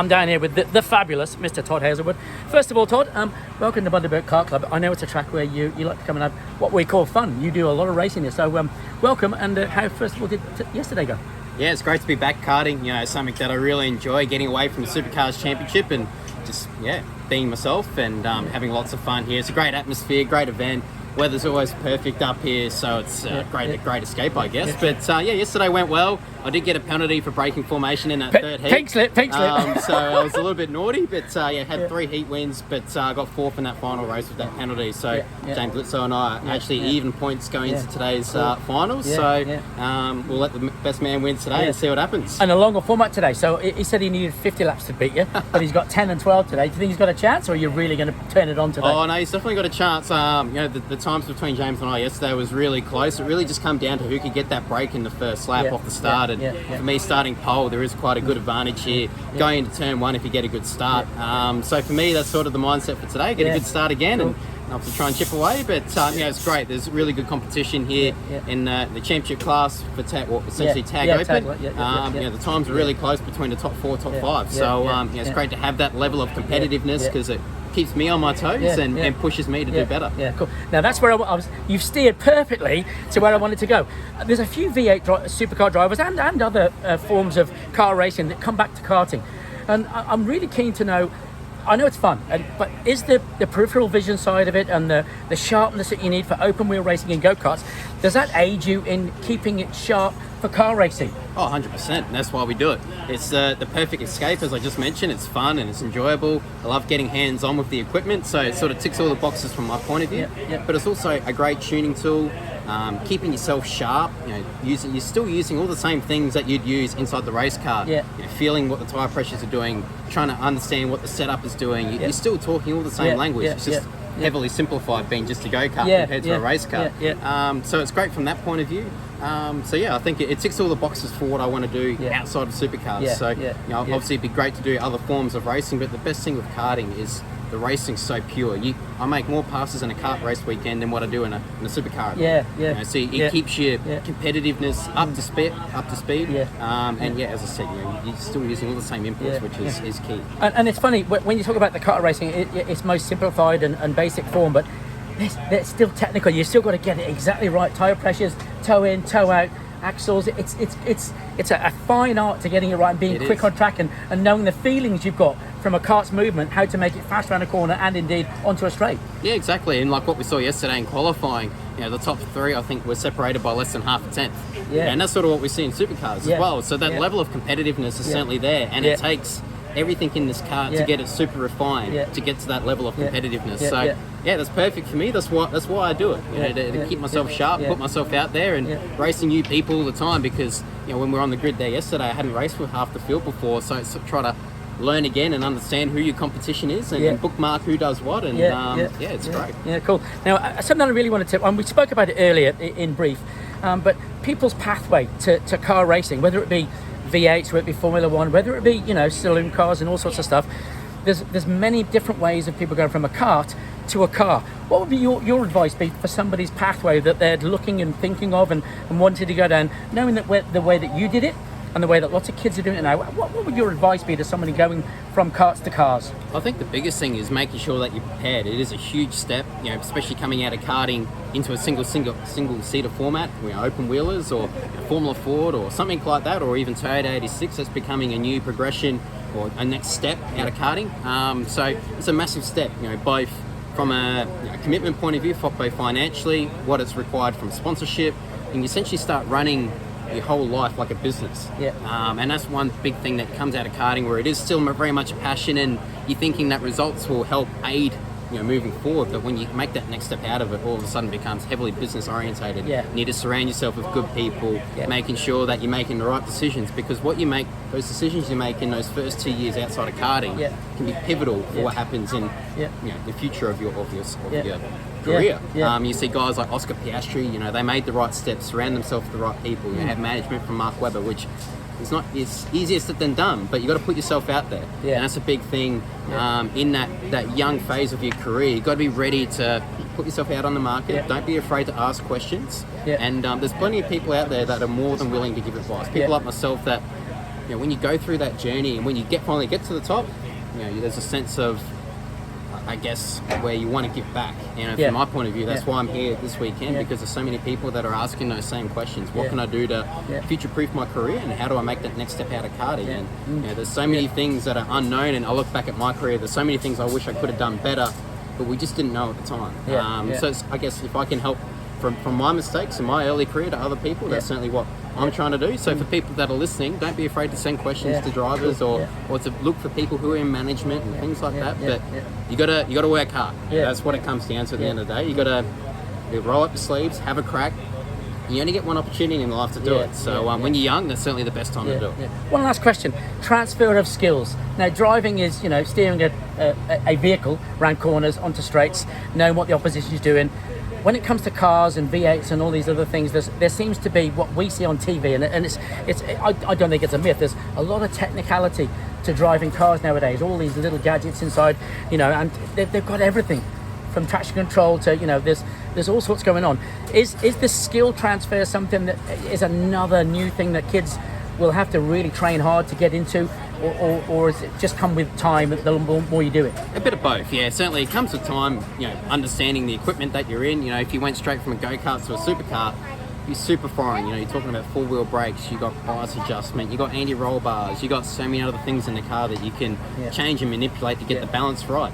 I'm down here with the fabulous Mr. Todd Hazelwood. First of all, Todd, welcome to Bundaberg Kart Club. I know it's a track where you like to come and have what we call fun. You do a lot of racing here, so welcome. And how, first of all, did yesterday go? Yeah, it's great to be back karting. You know, something that I really enjoy, getting away from the Supercars Championship and just, being myself and having lots of fun here. It's a great atmosphere, great event. Weather's always perfect up here, so it's a great escape, I guess. But yesterday went well. I did get a penalty for breaking formation in that third heat. Pink slip. So I was a little bit naughty, but had 3 heat wins, but I got 4th in that final race with that penalty. So James Litzo and I actually even points going into today's finals. We'll let the best man win today and see what happens. And a longer format today. So he said he needed 50 laps to beat you, but he's got 10 and 12 today. Do you think he's got a chance, or are you really going to turn it on today? Oh no, he's definitely got a chance. The times between James and I yesterday was really close. It really just come down to who could get that break in the first lap off the start. For me, starting pole, there is quite a good advantage here going into turn 1 if you get a good start. So for me, that's sort of the mindset for today. Get a good start again and obviously try and chip away. But it's great. There's really good competition here in the championship class for tag open. The times are really close between the top 4, top 5. So it's great to have that level of competitiveness because it keeps me on my toes and pushes me to do better. Yeah, cool. Now that's where I was. You've steered perfectly to where I wanted to go. There's a few V8 supercar drivers and other forms of car racing that come back to karting, and I'm really keen to know. I know it's fun, but is the peripheral vision side of it and the sharpness that you need for open wheel racing and go-karts, does that aid you in keeping it sharp for car racing? Oh, 100%, and that's why we do it. It's the perfect escape, as I just mentioned. It's fun and it's enjoyable. I love getting hands-on with the equipment, so it sort of ticks all the boxes from my point of view. But it's also a great tuning tool, keeping yourself sharp. You're still using all the same things that you'd use inside the race car. Feeling what the tire pressures are doing, trying to understand what the setup is doing. You're still talking all the same language. It's just heavily simplified, being just a go-kart compared to a race car. So it's great from that point of view. I think it ticks all the boxes for what I want to do outside of supercars. Obviously it'd be great to do other forms of racing, but the best thing with karting is the racing's so pure. I make more passes in a kart race weekend than what I do in a supercar. So it keeps your competitiveness up to speed. As I said, you're still using all the same inputs, which is key. And it's funny when you talk about the kart racing, it's most simplified and basic form, but it's still technical. You've still got to get it exactly right. Tire pressures, toe in, toe out, axles. It's a fine art to getting it right and being quick on track and knowing the feelings you've got from a kart's movement, how to make it fast around a corner and indeed onto a straight. Yeah, exactly. And like what we saw yesterday in qualifying, the top 3 I think were separated by less than half a tenth. And that's sort of what we see in supercars as well. So that level of competitiveness is certainly there, and it takes everything in this car to get it super refined to get to that level of competitiveness. That's perfect for me. That's why I do it. To keep myself sharp, put myself out there, and racing new people all the time. Because when we were on the grid there yesterday, I hadn't raced with half the field before, so it's try to learn again and understand who your competition is and bookmark who does what. And it's great. Yeah, cool. Now something I really wanted to, and we spoke about it earlier in brief, but people's pathway to car racing, whether it be V8s, whether it be Formula One, whether it be saloon cars and all sorts of stuff. There's many different ways of people going from a kart to a car. What would be your advice be for somebody's pathway that they're looking and thinking of and wanting to go down, knowing that the way that you did it and the way that lots of kids are doing it now? What would your advice be to somebody going from karts to cars? I think the biggest thing is making sure that you're prepared. It is a huge step, especially coming out of karting into a single seater format, open wheelers or Formula Ford or something like that, or even Toyota 86. That's becoming a new progression or a next step out of karting. So it's a massive step, both from a commitment point of view, both financially, what it's required from sponsorship, and you essentially start running your whole life like a business. And that's one big thing that comes out of karting, where it is still very much a passion, and you're thinking that results will help aid moving forward. But when you make that next step out of it, all of a sudden becomes heavily business orientated. You need to surround yourself with good people, making sure that you're making the right decisions, because what you make, those decisions you make in those first 2 years outside of karting can be pivotal for what happens in the future of your career. You see guys like Oscar Piastri, they made the right steps, surround themselves with the right people. You have management from Mark Webber, which it's not, it's easier said than done, but you got to put yourself out there. And that's a big thing in that young phase of your career. You got to be ready to put yourself out on the market. Don't be afraid to ask questions. And there's plenty of people out there that are more than willing to give advice. People like myself that when you go through that journey and when you finally get to the top, there's a sense of, I guess, where you want to give back. From my point of view, that's why I'm here this weekend, because there's so many people that are asking those same questions. What can I do to future-proof my career, and how do I make that next step out of karting? And there's so many things that are unknown, and I look back at my career, there's so many things I wish I could have done better, but we just didn't know at the time. So I guess if I can help from my mistakes in my early career to other people, that's certainly what I'm trying to do. So for people that are listening, don't be afraid to send questions to drivers or to look for people who are in management and things like that. But you gotta work hard. That's what it comes down to at the end of the day. You gotta roll up your sleeves, have a crack. You only get one opportunity in life to do it. So when you're young, that's certainly the best time to do it. One last question: transfer of skills. Now, driving is steering a vehicle around corners onto straights, knowing what the opposition is doing. When it comes to cars and V8s and all these other things, there seems to be what we see on TV, and it's I don't think it's a myth. There's a lot of technicality to driving cars nowadays. All these little gadgets inside, and they've got everything from traction control to there's all sorts going on. Is the skill transfer something that is another new thing that kids will have to really train hard to get into? Or does it just come with time the more you do it? A bit of both, certainly it comes with time, understanding the equipment that you're in. If you went straight from a go-kart to a supercar, you're super foreign. You're talking about four-wheel brakes, you got bias adjustment, you got anti-roll bars, you got so many other things in the car that you can change and manipulate to get the balance right.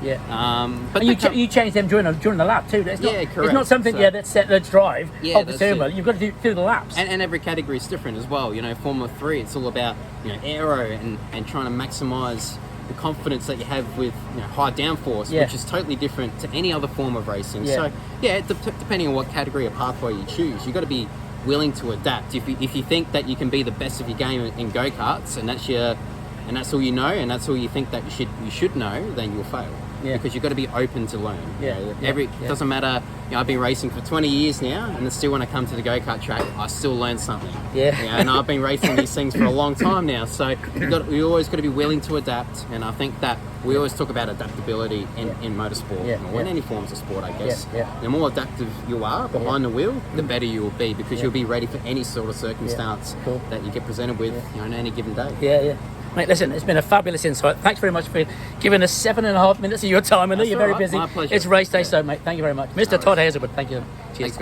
But you change them during the lap too. It's not, correct. It's not something that's set, let's drive, hold the steering wheel. You've got to do through the laps. And every category is different as well. Formula 3, it's all about aero and trying to maximise the confidence that you have with high downforce, which is totally different to any other form of racing. So depending on what category or pathway you choose, you've got to be willing to adapt. If you think that you can be the best of your game in go-karts and that's all you know and that's all you think that you should know, then you'll fail. Because you've got to be open to learn. It doesn't matter. I've been racing for 20 years now, and still when I come to the go-kart track, I still learn something. And I've been racing these things for a long time now, so we always got to be willing to adapt. And I think that we always talk about adaptability in motorsport or in any forms of sport, I guess. The more adaptive you are behind the wheel, the better you will be, because you'll be ready for any sort of circumstance that you get presented with on any given day. Mate, listen, it's been a fabulous insight. Thanks very much for giving us 7.5 minutes of your time. I know you're very busy. My pleasure. It's race day, so mate, thank you very much. Mr. Todd Hazelwood, thank you. Cheers. Thanks, guys.